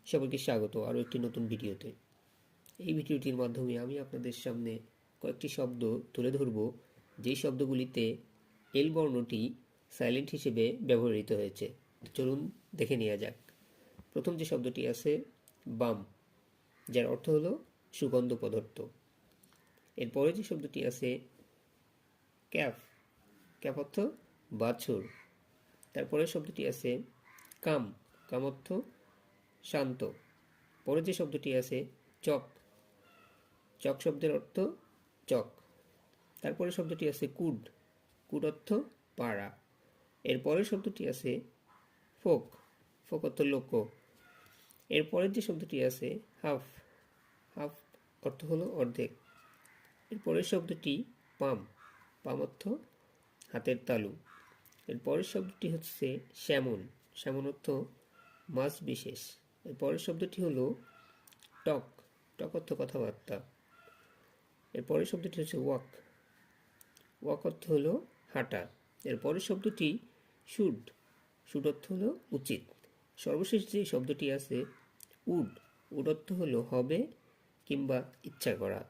সবাইকে স্বাগত আরও একটি নতুন ভিডিওতে। এই ভিডিওটির মাধ্যমে আমি আপনাদের সামনে কয়েকটি শব্দ তুলে ধরব যেই শব্দগুলিতে এল বর্ণটি সাইলেন্ট হিসেবে ব্যবহৃত হয়েছে। চলুন দেখে নেওয়া যাক। প্রথম যে শব্দটি আছে বাম, যার অর্থ হলো সুগন্ধ পদার্থ। এরপরে যে শব্দটি আছে ক্যাফ, ক্যাফ অর্থ বাছুর। তারপরে শব্দটি আছে কাম, কাম অর্থ শান্ত। পরে যে শব্দটি আছে চক, চক শব্দের অর্থ চক। তারপরে শব্দটি আছে কুড, কুড অর্থ পাড়া। এরপরের শব্দটি আছে ফোক, ফোক অর্থ লোক। এরপরের যে শব্দটি আছে হাফ, হাফ অর্থ হলো অর্ধেক। এরপরের শব্দটি পাম, পাম অর্থ হাতের তালু। এরপরের শব্দটি হচ্ছে স্যামন, স্যামন অর্থ মাছ বিশেষ। এরপরের শব্দটি হলো টক, টক অর্থ কথাবার্তা। এরপরের শব্দটি হচ্ছে ওয়াক, ওয়াক অর্থ হলো হাঁটা। এরপরের শব্দটি শুড, শুড অর্থ হলো উচিত। সর্বশেষ যে শব্দটি আছে উড, উড অর্থ হলো হবে কিংবা ইচ্ছা করা।